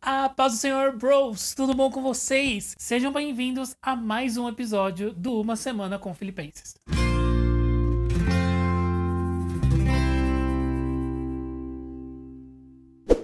A paz do Senhor, bros! Tudo bom com vocês? Sejam bem-vindos a mais um episódio do Uma Semana com Filipenses.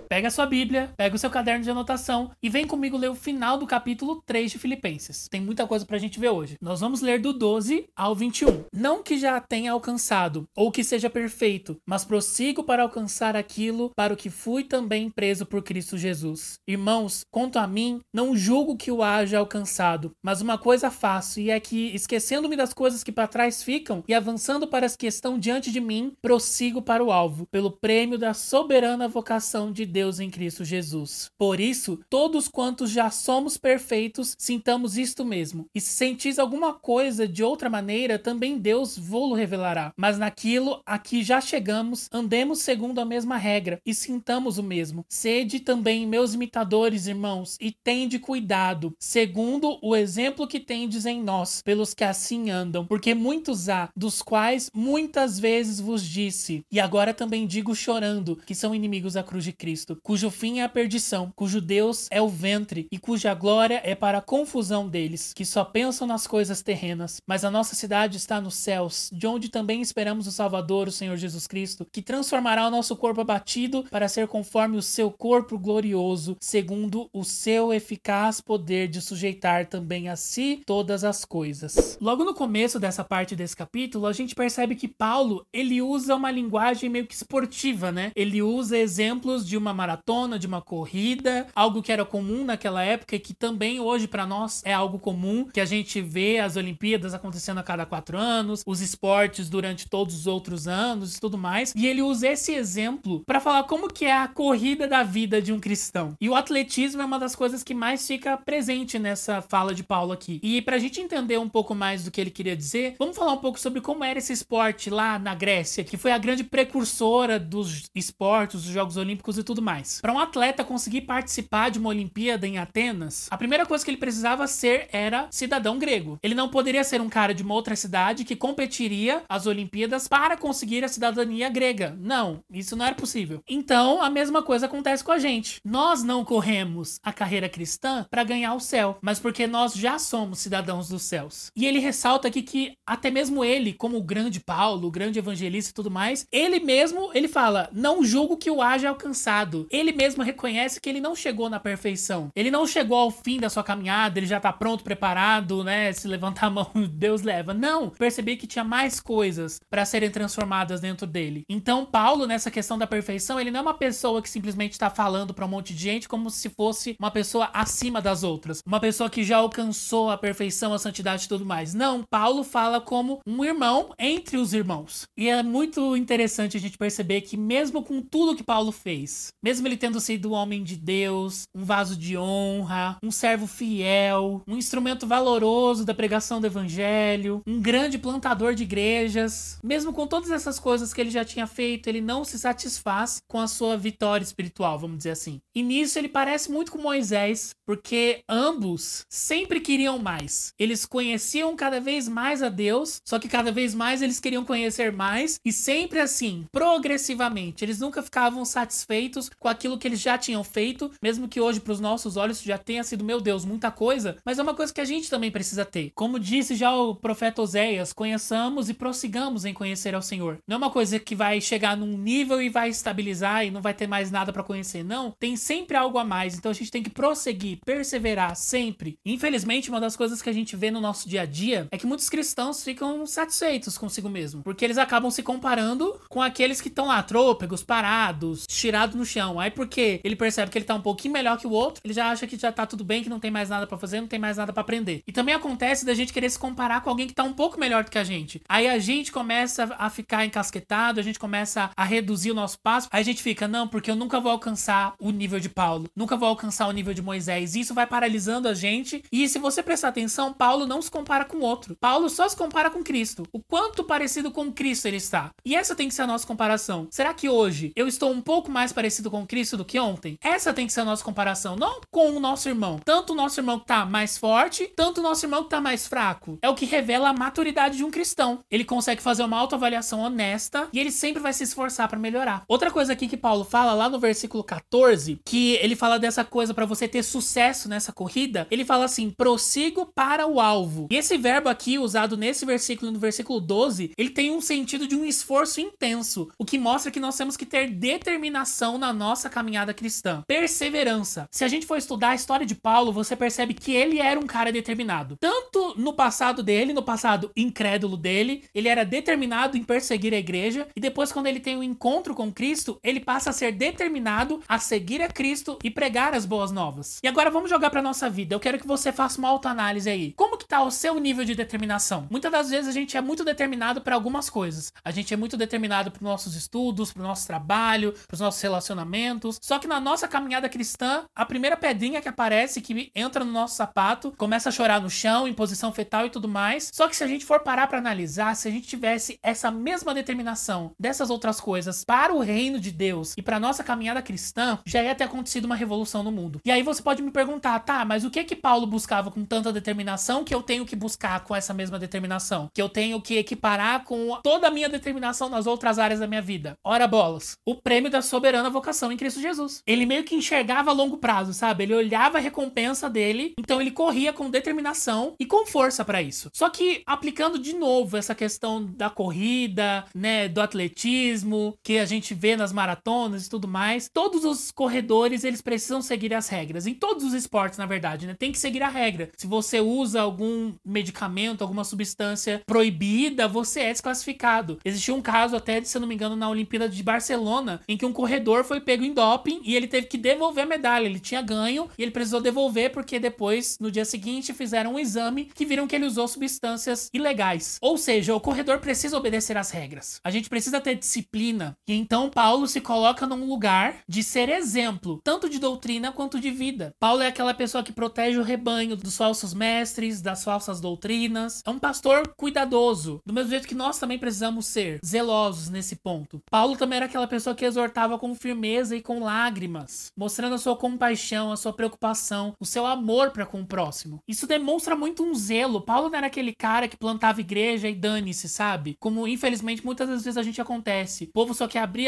Pega a sua Bíblia, pega o seu caderno de anotação e vem comigo ler o final do capítulo 3 de Filipenses. Tem muita coisa pra gente ver hoje. Nós vamos ler do 12 ao 21. Não que já tenha alcançado, ou que seja perfeito, mas prossigo para alcançar aquilo para o que fui também preso por Cristo Jesus. Irmãos, quanto a mim, não julgo que o haja alcançado, mas uma coisa faço, e é que, esquecendo-me das coisas que para trás ficam e avançando para as que estão diante de mim, prossigo para o alvo, pelo prêmio da soberana vocação de Deus em Cristo Jesus. Por isso, todos quantos já somos perfeitos, sintamos isto mesmo. E se sentis alguma coisa de outra maneira, também Deus vô-lo revelará. Mas naquilo a que já chegamos, andemos segundo a mesma regra e sintamos o mesmo. Sede também meus imitadores, irmãos, e tende cuidado, segundo o exemplo que tendes em nós, pelos que assim andam. Porque muitos há, dos quais muitas vezes vos disse, e agora também digo chorando, que são inimigos da cruz de Cristo, cujo fim é a perdição, cujo Deus é o ventre e cuja glória é para a confusão deles, que só pensam nas coisas terrenas. Mas a nossa cidade está nos céus, de onde também esperamos o Salvador, o Senhor Jesus Cristo, que transformará o nosso corpo abatido para ser conforme o seu corpo glorioso, segundo o seu eficaz poder de sujeitar também a si todas as coisas. Logo no começo dessa parte desse capítulo, a gente percebe que Paulo, ele usa uma linguagem meio que esportiva, né? Ele usa exemplos de uma maratona, de uma corrida, algo que era comum naquela época e que também hoje para nós é algo comum, que a gente vê as Olimpíadas acontecendo a cada 4 anos, os esportes durante todos os outros anos e tudo mais, e ele usa esse exemplo para falar como que é a corrida da vida de um cristão. E o atletismo é uma das coisas que mais fica presente nessa fala de Paulo aqui. E pra gente entender um pouco mais do que ele queria dizer, vamos falar um pouco sobre como era esse esporte lá na Grécia, que foi a grande precursora dos esportes, dos Jogos Olímpicos e tudo mais. Para um atleta conseguir participar de uma Olimpíada em Atenas, a primeira coisa que ele precisava ser era cidadão grego. Ele não poderia ser um cara de uma outra cidade que competiria as Olimpíadas para conseguir a cidadania grega. Não, isso não era possível. Então, a mesma coisa acontece com a gente. Nós não corremos a carreira cristã para ganhar o céu, mas porque nós já somos cidadãos dos céus. E ele ressalta aqui que até mesmo ele, como o grande Paulo, o grande evangelista e tudo mais, ele mesmo, ele fala, não julgo que o haja alcançado. Ele mesmo reconhece que ele não chegou na perfeição. Ele não chegou ao fim da sua caminhada, ele já tá pronto, preparado, né? Se levantar a mão, Deus leva. Não, percebi que tinha mais coisas para serem transformadas dentro dele. Então, Paulo, nessa questão da perfeição, ele não é uma pessoa que simplesmente tá falando para um monte de gente como se fosse uma pessoa acima das outras. Uma pessoa que já alcançou a perfeição, a santidade e tudo mais. Não, Paulo fala como um irmão entre os irmãos. E é muito interessante a gente perceber que mesmo com tudo que Paulo fez, mesmo ele tendo sido um homem de Deus, um vaso de honra, um servo fiel, um instrumento valoroso da pregação do evangelho, um grande plantador de igrejas, mesmo com todas essas coisas que ele já tinha feito, ele não se satisfaz com a sua vitória espiritual, vamos dizer assim. E nisso ele parece muito com Moisés, porque ambos sempre queriam mais. Eles conheciam cada vez mais a Deus, só que cada vez mais eles queriam conhecer mais, e sempre assim, progressivamente. Eles nunca ficavam satisfeitos com aquilo que eles já tinham feito, mesmo que hoje para os nossos olhos já tenha sido, meu Deus, muita coisa, mas é uma coisa que a gente também precisa ter. Como disse já o profeta Oséias, conheçamos e prossigamos em conhecer ao Senhor. Não é uma coisa que vai chegar num nível e vai estabilizar e não vai ter mais nada para conhecer, não. Tem sempre algo a mais, então a gente tem que prosseguir, perseverar sempre. Infelizmente, uma das coisas que a gente vê no nosso dia a dia é que muitos cristãos ficam satisfeitos consigo mesmo, porque eles acabam se comparando com aqueles que estão lá, trôpegos, parados, tirados no chão. Aí porque ele percebe que ele tá um pouquinho melhor que o outro, ele já acha que já tá tudo bem, que não tem mais nada pra fazer, não tem mais nada pra aprender. E também acontece da gente querer se comparar com alguém que tá um pouco melhor do que a gente. Aí a gente começa a ficar encasquetado, a gente começa a reduzir o nosso passo, aí a gente fica, não, porque eu nunca vou alcançar o nível de Paulo, nunca vou alcançar o nível de Moisés. Isso vai paralisando a gente. E se você prestar atenção, Paulo não se compara com o outro. Paulo só se compara com Cristo. O quanto parecido com Cristo ele está. E essa tem que ser a nossa comparação. Será que hoje eu estou um pouco mais parecido com Cristo do que ontem? Essa tem que ser a nossa comparação, não com o nosso irmão. Tanto o nosso irmão que tá mais forte, tanto o nosso irmão que tá mais fraco. É o que revela a maturidade de um cristão. Ele consegue fazer uma autoavaliação honesta e ele sempre vai se esforçar para melhorar. Outra coisa aqui que Paulo fala lá no versículo 14, que ele fala dessa coisa para você ter sucesso nessa corrida, ele fala assim: prossigo para o alvo. E esse verbo aqui, usado nesse versículo, no versículo 12, ele tem um sentido de um esforço intenso, o que mostra que nós temos que ter determinação na nossa caminhada cristã. Perseverança. Se a gente for estudar a história de Paulo, você percebe que ele era um cara determinado. Tanto no passado dele, no passado incrédulo dele, ele era determinado em perseguir a igreja, e depois quando ele tem um encontro com Cristo, ele passa a ser determinado a seguir a Cristo e pregar as boas novas. E agora vamos jogar pra nossa vida. Eu quero que você faça uma autoanálise aí. Como que tá o seu nível de determinação? Muitas das vezes a gente é muito determinado para algumas coisas. A gente é muito determinado para nossos estudos, para o nosso trabalho, para os nossos relacionamentos. Só que na nossa caminhada cristã, a primeira pedrinha que aparece, que entra no nosso sapato, começa a chorar no chão, em posição fetal e tudo mais. Só que se a gente for parar para analisar, se a gente tivesse essa mesma determinação dessas outras coisas para o reino de Deus e para nossa caminhada cristã, já ia ter acontecido uma revolução no mundo. E aí você pode me perguntar, tá, mas o que Paulo buscava com tanta determinação que eu tenho que buscar com essa mesma determinação? Que eu tenho que equiparar com toda a minha determinação nas outras áreas da minha vida? Ora bolas, o prêmio da soberana vocação em Cristo Jesus. Ele meio que enxergava a longo prazo, sabe? Ele olhava a recompensa dele, então ele corria com determinação e com força para isso. Só que aplicando de novo essa questão da corrida, né, do atletismo, que a gente vê nas maratonas e tudo mais, todos os corredores, eles precisam seguir as regras. Em todos os esportes, na verdade, né? Tem que seguir a regra. Se você usa algum medicamento, alguma substância proibida, você é desclassificado. Existiu um caso até, se eu não me engano, na Olimpíada de Barcelona, em que um corredor foi pego em doping e ele teve que devolver a medalha. Ele tinha ganho e ele precisou devolver porque depois, no dia seguinte, fizeram um exame que viram que ele usou substâncias ilegais. Ou seja, o corredor precisa obedecer às regras. A gente precisa ter disciplina. E então Paulo se coloca num lugar de ser exemplo, tanto de doutrina quanto de vida. Paulo é aquela pessoa que protege o rebanho dos falsos mestres, das falsas doutrinas. É um pastor cuidadoso, do mesmo jeito que nós também precisamos ser zelosos nesse ponto. Paulo também era aquela pessoa que exortava com firmeza e com lágrimas, mostrando a sua compaixão, a sua preocupação, o seu amor para com o próximo. Isso demonstra muito um zelo. Paulo não era aquele cara que plantava igreja e dane-se, sabe? Como infelizmente muitas das vezes a gente acontece. O povo só quer abrir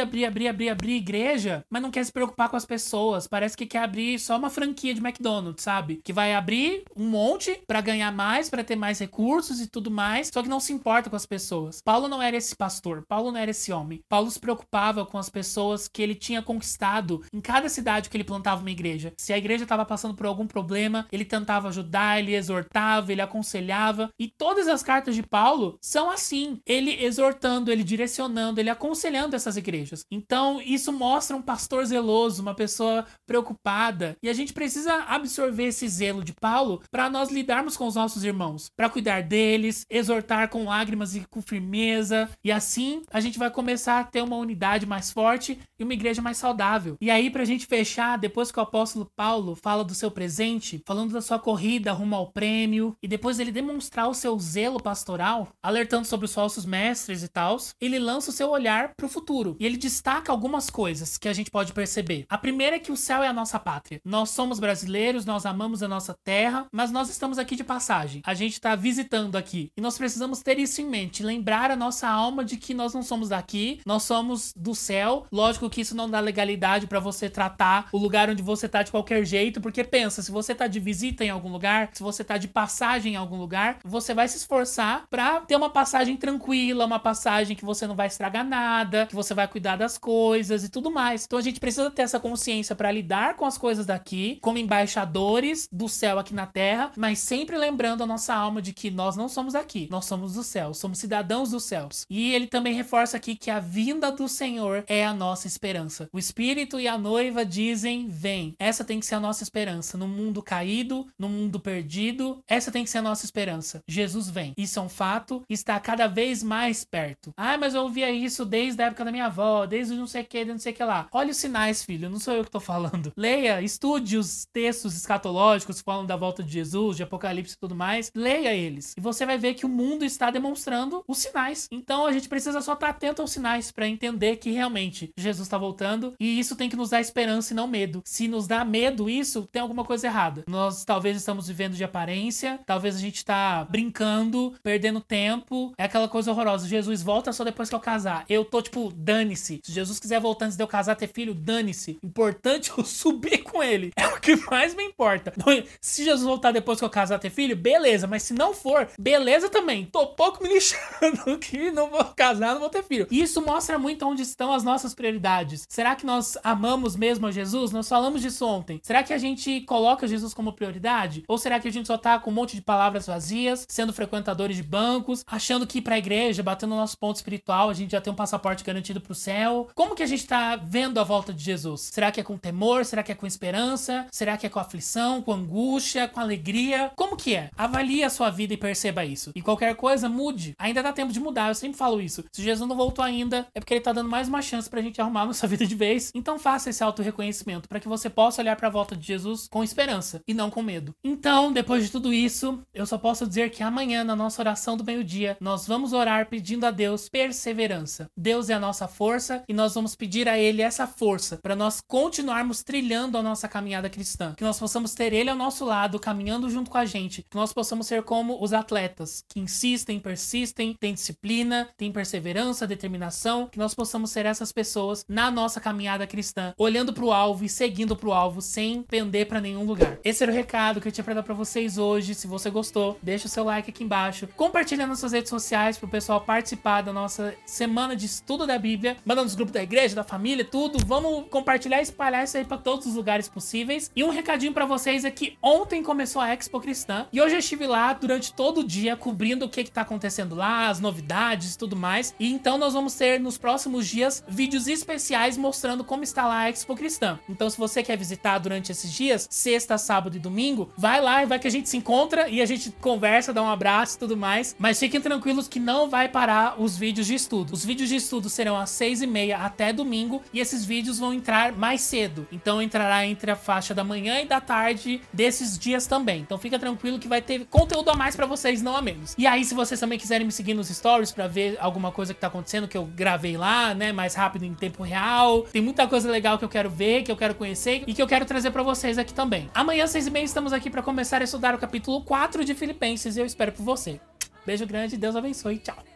igreja, mas não quer se preocupar com as pessoas. Parece que quer abrir só uma franquia de McDonald's, sabe? Que vai abrir um monte pra ganhar mais, pra ter mais recursos e tudo mais, só que não se importa com as pessoas. Paulo não era esse pastor, Paulo não era esse homem. Paulo se preocupava com as pessoas que ele tinha conquistado em cada cidade que ele plantava uma igreja. Se a igreja estava passando por algum problema, ele tentava ajudar, ele exortava, ele aconselhava. E todas as cartas de Paulo são assim, ele exortando, ele direcionando, ele aconselhando essas igrejas. Então isso mostra um pastor zeloso, uma pessoa preocupada, e a gente precisa absorver esse zelo de Paulo para nós lidarmos com os nossos irmãos, para cuidar deles, exortar com lágrimas e com firmeza, e assim a gente vai começar a ter uma unidade mais forte e uma igreja mais saudável. E aí, pra gente fechar, depois que o apóstolo Paulo fala do seu presente, falando da sua corrida rumo ao prêmio, e depois ele demonstrar o seu zelo pastoral, alertando sobre os falsos mestres e tal, ele lança o seu olhar pro futuro, e ele destaca algumas coisas que a gente pode perceber. A primeira é que o céu é a nossa pátria. Nós somos brasileiros, nós amamos a nossa terra, mas nós estamos aqui de passagem. A gente tá visitando aqui, e nós precisamos ter isso em mente, lembrar a nossa alma de que nós não somos daqui, nós somos do céu. Lógico que isso não dá legalidade pra você tratar o lugar onde você tá de qualquer jeito, porque pensa, se você tá de visita em algum lugar, se você tá de passagem em algum lugar, você vai se esforçar pra ter uma passagem tranquila, uma passagem que você não vai estragar nada, que você vai cuidar das coisas e tudo mais. Então a gente precisa ter essa consciência pra lidar com as coisas daqui, como embaixadores do céu aqui na terra, mas sempre lembrando a nossa alma de que nós não somos daqui, nós somos do céu, somos cidadãos dos céus. E ele também reforça aqui que a vinda do Senhor é a nossa esperança. O Espírito e a noiva dizem, vem. Essa tem que ser a nossa esperança. No mundo caído, no mundo perdido, essa tem que ser a nossa esperança. Jesus vem. Isso é um fato, está cada vez mais perto. Ah, mas eu ouvia isso desde a época da minha avó, desde não sei o que, não sei o que lá. Olha os sinais, filho, não sou eu que tô falando. Leia, estude os textos escatológicos que falam da volta de Jesus, de Apocalipse e tudo tudo mais, leia eles. E você vai ver que o mundo está demonstrando os sinais. Então a gente precisa só estar atento aos sinais para entender que realmente Jesus está voltando. E isso tem que nos dar esperança e não medo. Se nos dá medo isso, tem alguma coisa errada. Nós talvez estamos vivendo de aparência, talvez a gente tá brincando, perdendo tempo. É aquela coisa horrorosa. Jesus volta só depois que eu casar. Eu tô tipo, dane-se. Se Jesus quiser voltar antes de eu casar, ter filho, dane-se. Importante eu subir com ele. É o que mais me importa. Se Jesus voltar depois que eu casar, ter filho, beleza. Mas se não for, beleza também. Tô pouco me lixando que não vou casar, não vou ter filho. E isso mostra muito onde estão as nossas prioridades. Será que nós amamos mesmo a Jesus? Nós falamos disso ontem. Será que a gente coloca Jesus como prioridade? Ou será que a gente só tá com um monte de palavras vazias, sendo frequentadores de bancos, achando que ir pra igreja, batendo o nosso ponto espiritual, a gente já tem um passaporte garantido pro céu? Como que a gente tá vendo a volta de Jesus? Será que é com temor? Será que é com esperança? Será que é com aflição, com angústia, com alegria? Como que é? Avalie a sua vida e perceba isso. E qualquer coisa, mude. Ainda dá tempo de mudar, eu sempre falo isso. Se Jesus não voltou ainda, é porque ele tá dando mais uma chance pra gente arrumar a nossa vida de vez. Então faça esse auto-reconhecimento para que você possa olhar pra volta de Jesus com esperança e não com medo. Então, depois de tudo isso, eu só posso dizer que amanhã, na nossa oração do meio-dia, nós vamos orar pedindo a Deus perseverança. Deus é a nossa força e nós vamos pedir a Ele essa força para nós continuarmos trilhando a nossa caminhada cristã. Que nós possamos ter Ele ao nosso lado, caminhando junto com a gente. Que nós possamos ser como os atletas, que insistem, persistem, têm disciplina, têm perseverança, determinação. Que nós possamos ser essas pessoas na nossa caminhada cristã, olhando pro alvo e seguindo pro alvo, sem pender para nenhum lugar. Esse era o recado que eu tinha para dar para vocês hoje. Se você gostou, deixa o seu like aqui embaixo. Compartilha nas suas redes sociais pro pessoal participar da nossa semana de estudo da Bíblia. Manda nos grupos da igreja, da família, tudo. Vamos compartilhar e espalhar isso aí pra todos os lugares possíveis. E um recadinho pra vocês é que ontem começou a Expo Cristã e hoje eu estive lá durante todo o dia cobrindo o que tá acontecendo lá, as novidades e tudo mais. E então nós vamos ter nos próximos dias vídeos especiais mostrando como está lá a Expo Cristã. Então se você quer visitar durante esses dias, sexta, sábado e domingo, vai lá e vai que a gente se encontra e a gente conversa, dá um abraço e tudo mais. Mas fiquem tranquilos que não vai parar os vídeos de estudo. Os vídeos de estudo serão às 6h30 até domingo e esses vídeos vão entrar mais cedo. Então entrará entre a faixa da manhã e da tarde desses dias também. Então fica tranquilo que vai ter conteúdo a mais pra vocês, não a menos. E aí, se vocês também quiserem me seguir nos stories pra ver alguma coisa que tá acontecendo, que eu gravei lá, né, mais rápido em tempo real. Tem muita coisa legal que eu quero ver, que eu quero conhecer e que eu quero trazer pra vocês aqui também. Amanhã, às 6h30, estamos aqui pra começar a estudar o capítulo 4 de Filipenses e eu espero por você. Beijo grande, Deus abençoe, tchau!